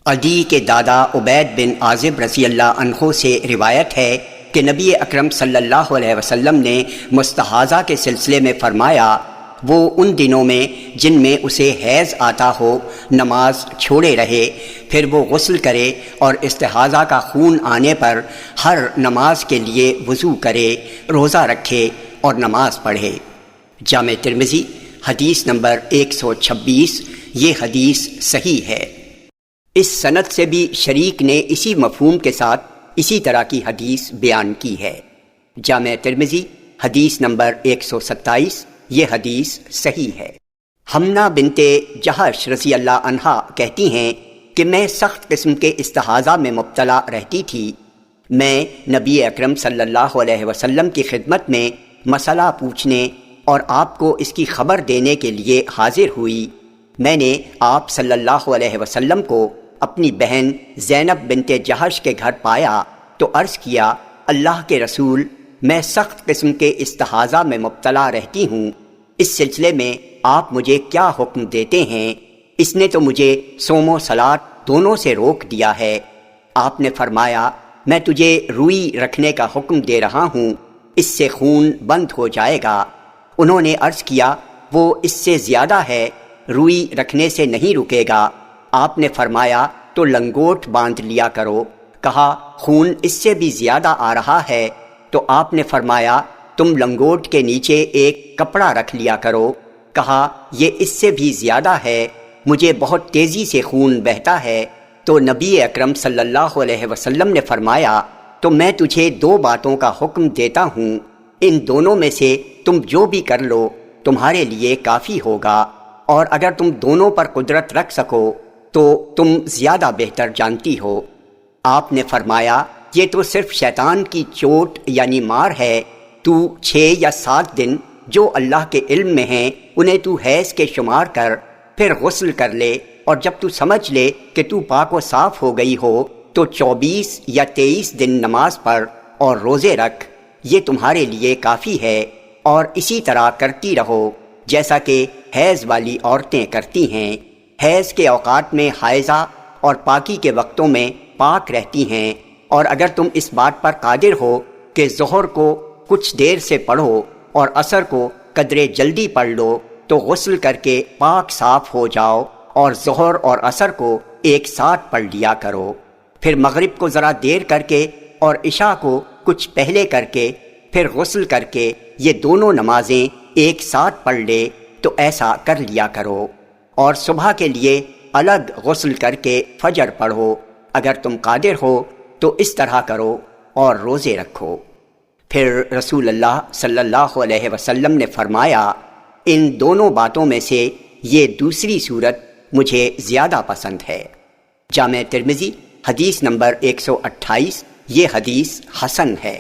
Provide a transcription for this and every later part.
عدی کے دادا عبید بن عازب رضی اللہ عنہ سے روایت ہے کہ نبی اکرم صلی اللہ علیہ وسلم نے مستحاضہ کے سلسلے میں فرمایا، وہ ان دنوں میں جن میں اسے حیض آتا ہو نماز چھوڑے رہے، پھر وہ غسل کرے اور استحاضہ کا خون آنے پر ہر نماز کے لیے وضو کرے، روزہ رکھے اور نماز پڑھے۔ جامع ترمذی حدیث نمبر 126۔ یہ حدیث صحیح ہے۔ اس سند سے بھی شریک نے اسی مفہوم کے ساتھ اسی طرح کی حدیث بیان کی ہے۔ جامع ترمذی حدیث نمبر 127۔ یہ حدیث صحیح ہے۔ حمنہ بنت جہش رضی اللہ عنہا کہتی ہیں کہ میں سخت قسم کے استحاضہ میں مبتلا رہتی تھی۔ میں نبی اکرم صلی اللہ علیہ وسلم کی خدمت میں مسئلہ پوچھنے اور آپ کو اس کی خبر دینے کے لیے حاضر ہوئی۔ میں نے آپ صلی اللہ علیہ وسلم کو اپنی بہن زینب بنت جہش کے گھر پایا تو عرض کیا، اللہ کے رسول، میں سخت قسم کے استحاضہ میں مبتلا رہتی ہوں، اس سلسلے میں آپ مجھے کیا حکم دیتے ہیں؟ اس نے تو مجھے صوم و صلات دونوں سے روک دیا ہے۔ آپ نے فرمایا، میں تجھے روئی رکھنے کا حکم دے رہا ہوں، اس سے خون بند ہو جائے گا۔ انہوں نے عرض کیا، وہ اس سے زیادہ ہے، روئی رکھنے سے نہیں رکے گا۔ آپ نے فرمایا، تو لنگوٹ باندھ لیا کرو۔ کہا، خون اس سے بھی زیادہ آ رہا ہے۔ تو آپ نے فرمایا، تم لنگوٹ کے نیچے ایک کپڑا رکھ لیا کرو۔ کہا، یہ اس سے بھی زیادہ ہے، مجھے بہت تیزی سے خون بہتا ہے۔ تو نبی اکرم صلی اللہ علیہ وسلم نے فرمایا، تو میں تجھے دو باتوں کا حکم دیتا ہوں، ان دونوں میں سے تم جو بھی کر لو تمہارے لیے کافی ہوگا، اور اگر تم دونوں پر قدرت رکھ سکو تو تم زیادہ بہتر جانتی ہو۔ آپ نے فرمایا، یہ تو صرف شیطان کی چوٹ یعنی مار ہے، تو 6 یا 7 دن جو اللہ کے علم میں ہیں انہیں تو حیض کے شمار کر، پھر غسل کر لے، اور جب تو سمجھ لے کہ تو پاک و صاف ہو گئی ہو تو 24 یا 23 دن نماز پڑھ اور روزے رکھ، یہ تمہارے لیے کافی ہے، اور اسی طرح کرتی رہو جیسا کہ حیض والی عورتیں کرتی ہیں۔ حیض کے اوقات میں حائضہ اور پاکی کے وقتوں میں پاک رہتی ہیں، اور اگر تم اس بات پر قادر ہو کہ ظہر کو کچھ دیر سے پڑھو اور عصر کو قدرے جلدی پڑھ لو تو غسل کر کے پاک صاف ہو جاؤ اور ظہر اور عصر کو ایک ساتھ پڑھ لیا کرو، پھر مغرب کو ذرا دیر کر کے اور عشاء کو کچھ پہلے کر کے پھر غسل کر کے یہ دونوں نمازیں ایک ساتھ پڑھ لے تو ایسا کر لیا کرو، اور صبح کے لیے الگ غسل کر کے فجر پڑھو، اگر تم قادر ہو تو اس طرح کرو اور روزے رکھو۔ پھر رسول اللہ صلی اللہ علیہ وسلم نے فرمایا، ان دونوں باتوں میں سے یہ دوسری صورت مجھے زیادہ پسند ہے۔ جامع ترمذی حدیث نمبر 128۔ یہ حدیث حسن ہے۔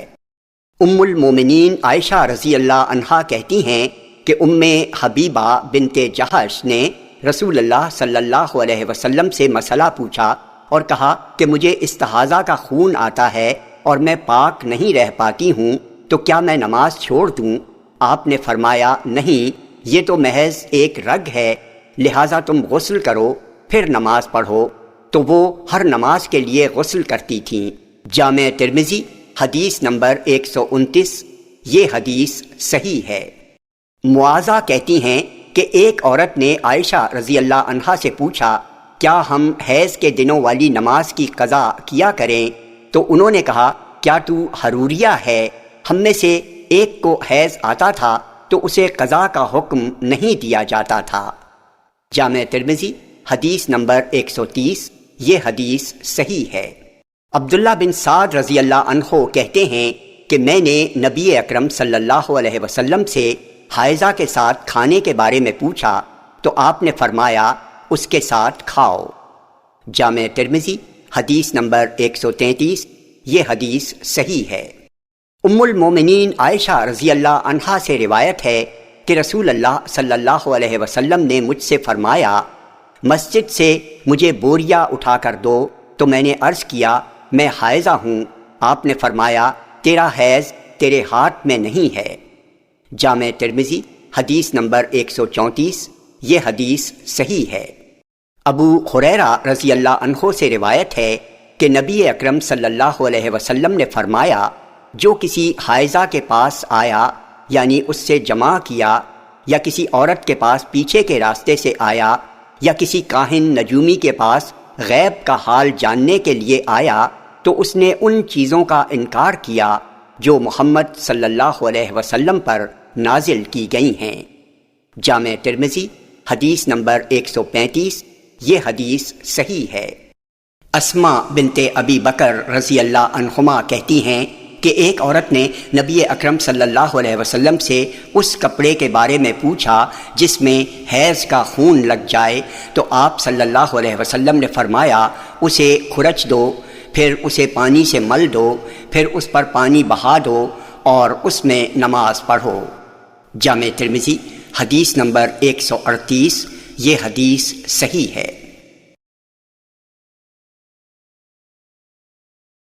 ام المومنین عائشہ رضی اللہ عنہا کہتی ہیں کہ ام حبیبہ بنت جہش نے رسول اللہ صلی اللہ علیہ وسلم سے مسئلہ پوچھا اور کہا کہ مجھے استحاضہ کا خون آتا ہے اور میں پاک نہیں رہ پاتی ہوں، تو کیا میں نماز چھوڑ دوں؟ آپ نے فرمایا، نہیں، یہ تو محض ایک رگ ہے، لہٰذا تم غسل کرو پھر نماز پڑھو۔ تو وہ ہر نماز کے لیے غسل کرتی تھیں۔ جامع ترمذی حدیث نمبر 129۔ یہ حدیث صحیح ہے۔ معاذہ کہتی ہیں کہ ایک عورت نے عائشہ رضی اللہ عنہا سے پوچھا، کیا ہم حیض کے دنوں والی نماز کی قضا کیا کریں؟ تو انہوں نے کہا، کیا تو حروریہ ہے؟ ہم میں سے ایک کو حیض آتا تھا تو اسے قضا کا حکم نہیں دیا جاتا تھا۔ جامع ترمذی حدیث نمبر 130۔ یہ حدیث صحیح ہے۔ عبداللہ بن سعد رضی اللہ عنہ کہتے ہیں کہ میں نے نبی اکرم صلی اللہ علیہ وسلم سے حائضہ کے ساتھ کھانے کے بارے میں پوچھا تو آپ نے فرمایا، اس کے ساتھ کھاؤ۔ جامع ترمذی حدیث نمبر 133۔ یہ حدیث صحیح ہے۔ ام المومنین عائشہ رضی اللہ عنہا سے روایت ہے کہ رسول اللہ صلی اللہ علیہ وسلم نے مجھ سے فرمایا، مسجد سے مجھے بوریا اٹھا کر دو، تو میں نے عرض کیا، میں حائضہ ہوں۔ آپ نے فرمایا، تیرا حیض تیرے ہاتھ میں نہیں ہے۔ جامع ترمذی حدیث نمبر 134۔ یہ حدیث صحیح ہے۔ ابو ہریرہ رضی اللہ عنہ سے روایت ہے کہ نبی اکرم صلی اللہ علیہ وسلم نے فرمایا، جو کسی حائضہ کے پاس آیا یعنی اس سے جماع کیا، یا کسی عورت کے پاس پیچھے کے راستے سے آیا، یا کسی کاہن نجومی کے پاس غیب کا حال جاننے کے لیے آیا، تو اس نے ان چیزوں کا انکار کیا جو محمد صلی اللہ علیہ وسلم پر نازل کی گئی ہیں۔ جامع ترمذی حدیث نمبر 135۔ یہ حدیث صحیح ہے۔ اسماء بنت ابی بکر رضی اللہ عنہما کہتی ہیں کہ ایک عورت نے نبی اکرم صلی اللہ علیہ وسلم سے اس کپڑے کے بارے میں پوچھا جس میں حیض کا خون لگ جائے، تو آپ صلی اللہ علیہ وسلم نے فرمایا، اسے کھرچ دو، پھر اسے پانی سے مل دو، پھر اس پر پانی بہا دو اور اس میں نماز پڑھو۔ جامع ترمذی حدیث نمبر 138۔ یہ حدیث صحیح ہے۔